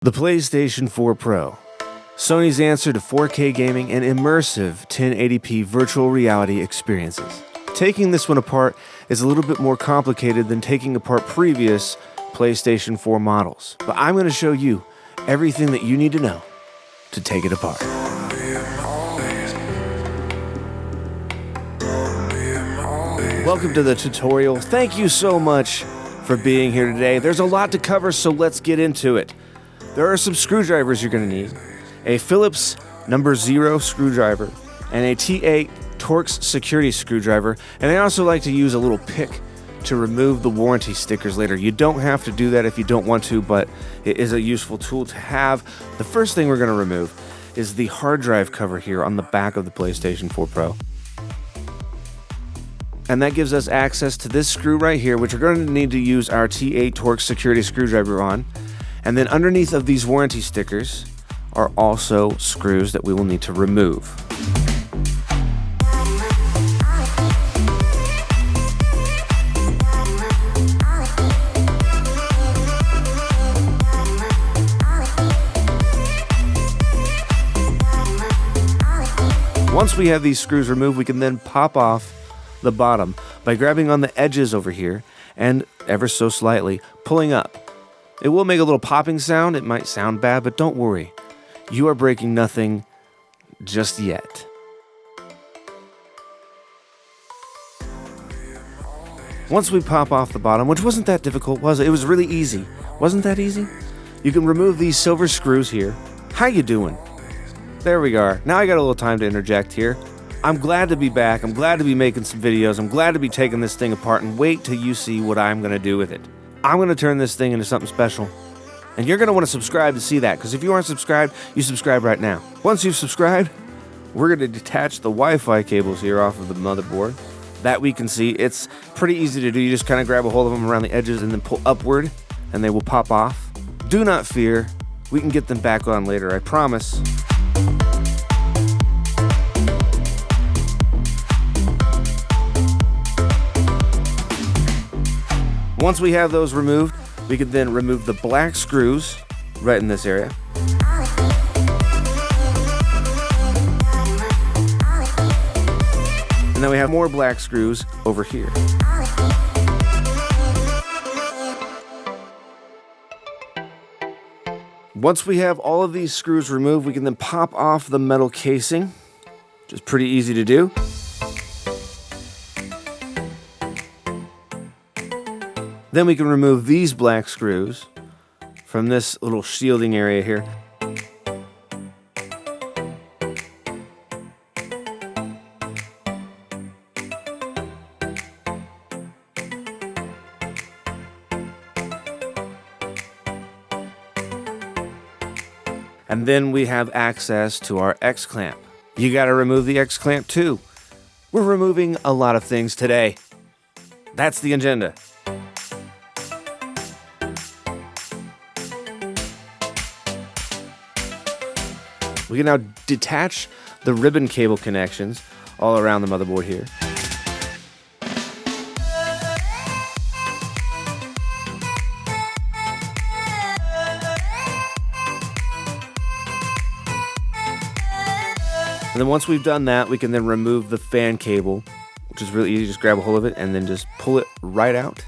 The PlayStation 4 Pro, Sony's answer to 4K gaming and immersive 1080p virtual reality experiences. Taking this one apart is a little bit more complicated than taking apart previous PlayStation 4 models, but I'm going to show you everything that you need to know to take it apart. Welcome to the tutorial. Thank you so much for being here today. There's a lot to cover, so let's get into it. There are some screwdrivers you're going to need, a Phillips number 0 screwdriver, and a T8 Torx security screwdriver, and I also like to use a little pick to remove the warranty stickers later. You don't have to do that if you don't want to, but it is a useful tool to have. The first thing we're going to remove is the hard drive cover here on the back of the PlayStation 4 Pro. And that gives us access to this screw right here, which we're going to need to use our T8 Torx security screwdriver on. And then underneath of these warranty stickers are also screws that we will need to remove. Once we have these screws removed, we can then pop off the bottom by grabbing on the edges over here and ever so slightly pulling up. It will make a little popping sound. It might sound bad, but don't worry. You are breaking nothing just yet. Once we pop off the bottom, which wasn't that difficult, was it? It was really easy. Wasn't that easy? You can remove these silver screws here. How you doing? There we are. Now I got a little time to interject here. I'm glad to be back. I'm glad to be making some videos. I'm glad to be taking this thing apart, and wait till you see what I'm going to do with it. I'm going to turn this thing into something special. And you're going to want to subscribe to see that, because if you aren't subscribed, you subscribe right now. Once you've subscribed, we're going to detach the Wi-Fi cables here off of the motherboard. That we can see. It's pretty easy to do. You just kind of grab a hold of them around the edges and then pull upward, and they will pop off. Do not fear. We can get them back on later, I promise. Once we have those removed, we can then remove the black screws right in this area. And then we have more black screws over here. Once we have all of these screws removed, we can then pop off the metal casing, which is pretty easy to do. Then we can remove these black screws from this little shielding area here. And then we have access to our X-clamp. You gotta remove the X-clamp too. We're removing a lot of things today. That's the agenda. We can now detach the ribbon cable connections all around the motherboard here. And then once we've done that, we can then remove the fan cable, which is really easy. Just grab a hold of it and then just pull it right out.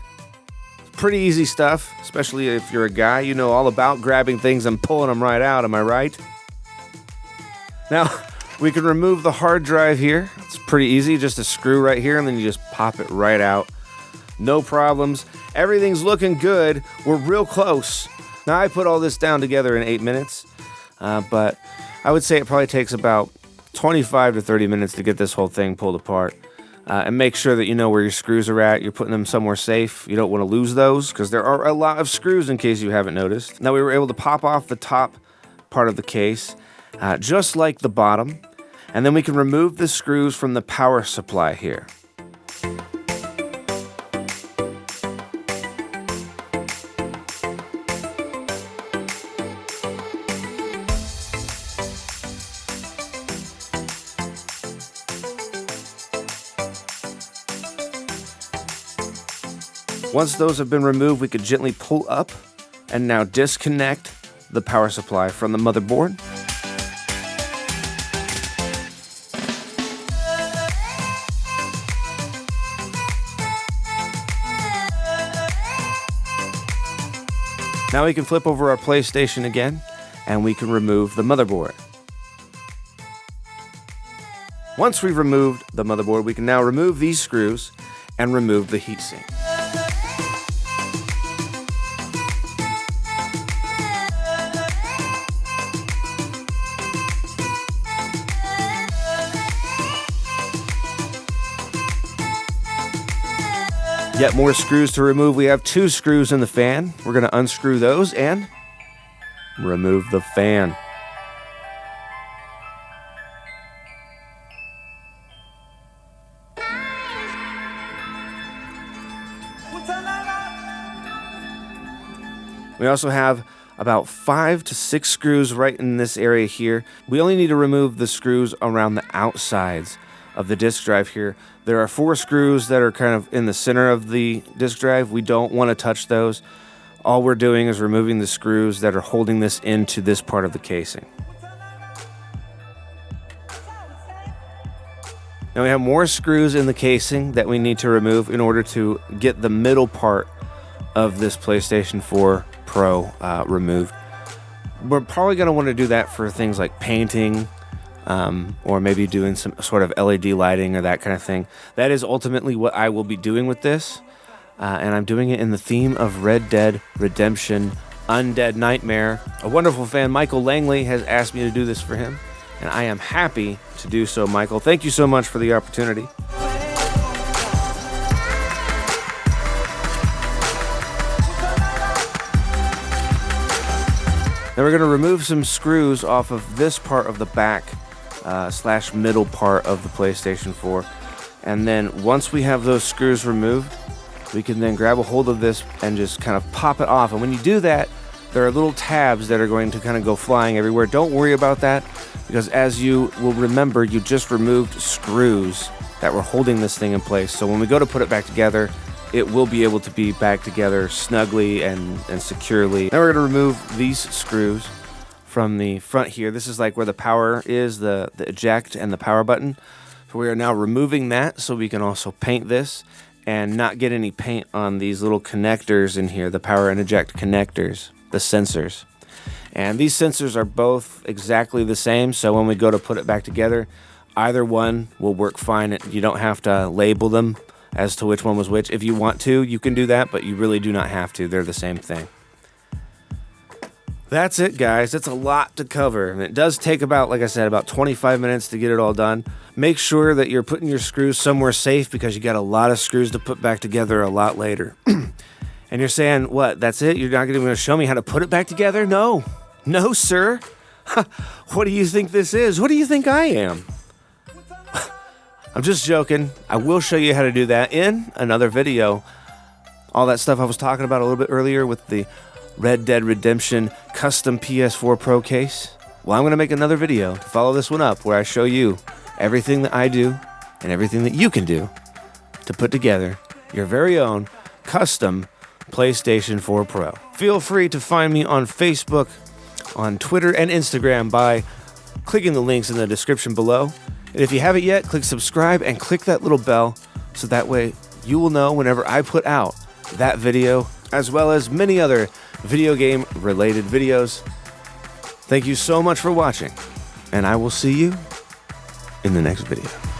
Pretty easy stuff, especially if you're a guy. You know all about grabbing things and pulling them right out, am I right? Now, we can remove the hard drive here. It's pretty easy, just a screw right here, and then you just pop it right out. No problems. Everything's looking good. We're real close. Now, I put all this down together in 8 minutes, but I would say it probably takes about 25 to 30 minutes to get this whole thing pulled apart. And make sure that you know where your screws are at. You're putting them somewhere safe. You don't want to lose those, because there are a lot of screws in case you haven't noticed. Now, we were able to pop off the top part of the case, just like the bottom, and then we can remove the screws from the power supply here. Once those have been removed, we could gently pull up and now disconnect the power supply from the motherboard. Now we can flip over our PlayStation again, and we can remove the motherboard. Once we've removed the motherboard, we can now remove these screws and remove the heatsink. Yet more screws to remove. We have 2 screws in the fan. We're going to unscrew those and remove the fan. We also have about 5 to 6 screws right in this area here. We only need to remove the screws around the outsides of the disk drive here. There are 4 screws that are kind of in the center of the disk drive. We don't want to touch those. All we're doing is removing the screws that are holding this into this part of the casing. Now we have more screws in the casing that we need to remove in order to get the middle part of this PlayStation 4 Pro removed. We're probably going to want to do that for things like painting, or maybe doing some sort of LED lighting or that kind of thing. That is ultimately what I will be doing with this, and I'm doing it in the theme of Red Dead Redemption Undead Nightmare. A wonderful fan, Michael Langley, has asked me to do this for him, and I am happy to do so, Michael. Thank you so much for the opportunity. Now we're going to remove some screws off of this part of the back / middle part of the PlayStation 4. And then once we have those screws removed, we can then grab a hold of this and just kind of pop it off. And when you do that, there are little tabs that are going to kind of go flying everywhere. Don't worry about that, because as you will remember, you just removed screws that were holding this thing in place. So when we go to put it back together, it will be able to be back together snugly and securely. Now we're going to remove these screws from the front here. This is like where the power is, the eject and the power button. So we are now removing that so we can also paint this and not get any paint on these little connectors in here, the power and eject connectors, the sensors. And these sensors are both exactly the same, so when we go to put it back together, either one will work fine. You don't have to label them as to which one was which. If you want to, you can do that, but you really do not have to. They're the same thing. That's it, guys. It's a lot to cover, and it does take about, like I said, about 25 minutes to get it all done. Make sure that you're putting your screws somewhere safe, because you got a lot of screws to put back together a lot later. And you're saying, what, that's it? You're not even going to show me how to put it back together? No. No, sir. What do you think this is? What do you think I am? I'm just joking. I will show you how to do that in another video. All that stuff I was talking about a little bit earlier with the Red Dead Redemption custom PS4 Pro case. Well, I'm going to make another video to follow this one up where I show you everything that I do and everything that you can do to put together your very own custom PlayStation 4 Pro. Feel free to find me on Facebook, on Twitter, and Instagram by clicking the links in the description below. And if you haven't yet, click subscribe and click that little bell so that way you will know whenever I put out that video, as well as many other video game related videos. Thank you so much for watching, and I will see you in the next video.